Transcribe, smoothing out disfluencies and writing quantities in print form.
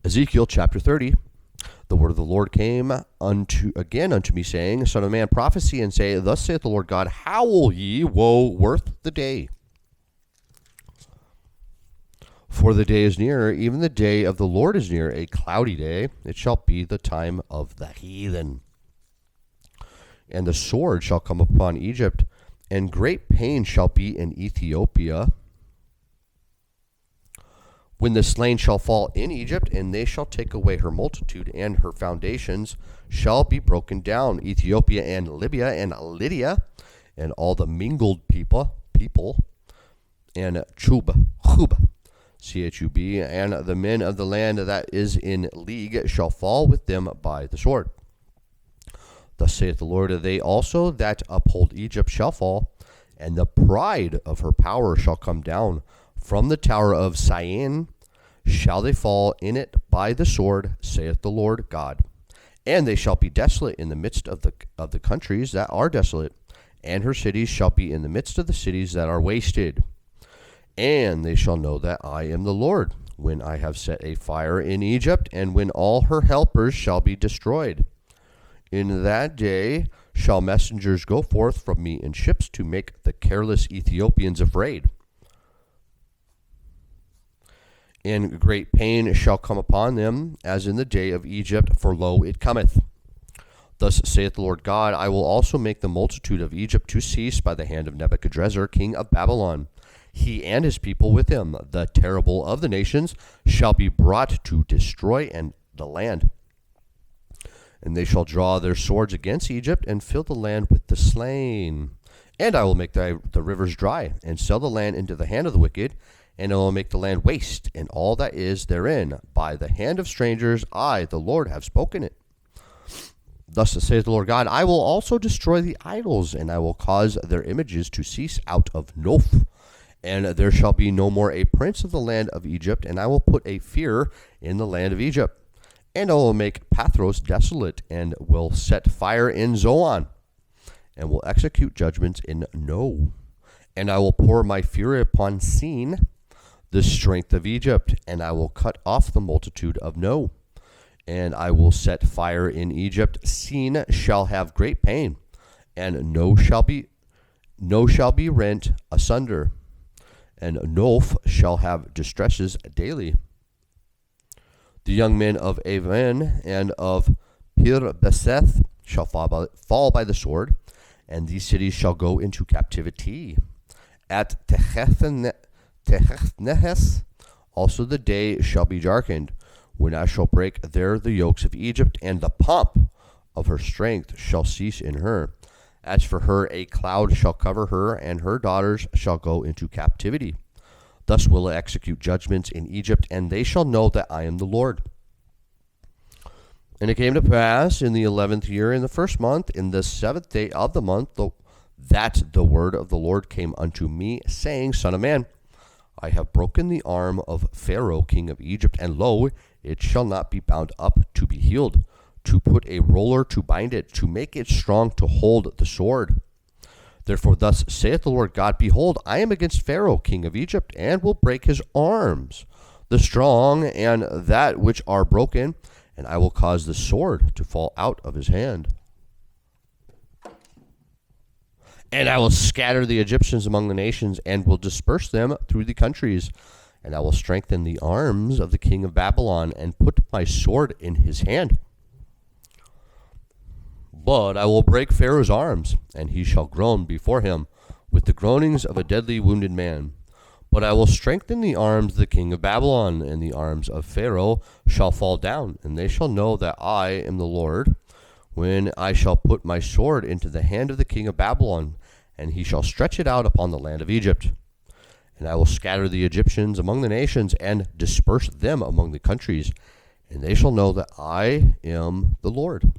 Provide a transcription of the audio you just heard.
Ezekiel chapter 30. The word of the Lord came unto me, saying, Son of man, prophesy and say, Thus saith the Lord God, Howl ye, woe worth the day. For the day is near, even the day of the Lord is near, a cloudy day. It shall be the time of the heathen. And the sword shall come upon Egypt, and great pain shall be in Ethiopia. When the slain shall fall in Egypt, and they shall take away her multitude, and her foundations shall be broken down. Ethiopia and Libya and Lydia, and all the mingled people, and Chub, Chub, and the men of the land that is in league shall fall with them by the sword. Thus saith the Lord, they also that uphold Egypt shall fall, and the pride of her power shall come down. From the tower of Syene shall they fall in it by the sword, saith the Lord God. And they shall be desolate in the midst of the countries that are desolate, and her cities shall be in the midst of the cities that are wasted. And they shall know that I am the Lord, when I have set a fire in Egypt, and when all her helpers shall be destroyed. In that day shall messengers go forth from me in ships to make the careless Ethiopians afraid. And great pain shall come upon them, as in the day of Egypt, for lo, it cometh. Thus saith the Lord God, I will also make the multitude of Egypt to cease by the hand of Nebuchadrezzar, king of Babylon. He and his people with him, the terrible of the nations, shall be brought to destroy the land. And they shall draw their swords against Egypt, and fill the land with the slain. And I will make the rivers dry, and sell the land into the hand of the wicked, and I will make the land waste, and all that is therein. By the hand of strangers, I, the Lord, have spoken it. Thus saith the Lord God, I will also destroy the idols, and I will cause their images to cease out of Noph. And there shall be no more a prince of the land of Egypt, and I will put a fear in the land of Egypt. And I will make Pathros desolate, and will set fire in Zoan, and will execute judgments in No. And I will pour my fury upon Syene, the strength of Egypt, and I will cut off the multitude of No. And I will set fire in Egypt. Syene shall have great pain, and No shall be rent asunder, and Noph shall have distresses daily. The young men of Aven and of Pir-beseth shall fall by the sword, and these cities shall go into captivity. At Techethnehes also the day shall be darkened, when I shall break there the yokes of Egypt, and the pomp of her strength shall cease in her. As for her, a cloud shall cover her, and her daughters shall go into captivity. Thus will I execute judgments in Egypt, and they shall know that I am the Lord. And it came to pass in the 11th year, in the first month, in the 7th day of the month, that the word of the Lord came unto me, saying, Son of man, I have broken the arm of Pharaoh, king of Egypt, and lo, it shall not be bound up to be healed, to put a roller to bind it, to make it strong to hold the sword. Therefore thus saith the Lord God, Behold, I am against Pharaoh, king of Egypt, and will break his arms, the strong and that which are broken, and I will cause the sword to fall out of his hand. And I will scatter the Egyptians among the nations, and will disperse them through the countries. And I will strengthen the arms of the king of Babylon, and put my sword in his hand. But I will break Pharaoh's arms, and he shall groan before him with the groanings of a deadly wounded man. But I will strengthen the arms of the king of Babylon, and the arms of Pharaoh shall fall down, and they shall know that I am the Lord, when I shall put my sword into the hand of the king of Babylon, and he shall stretch it out upon the land of Egypt. And I will scatter the Egyptians among the nations, and disperse them among the countries, and they shall know that I am the Lord.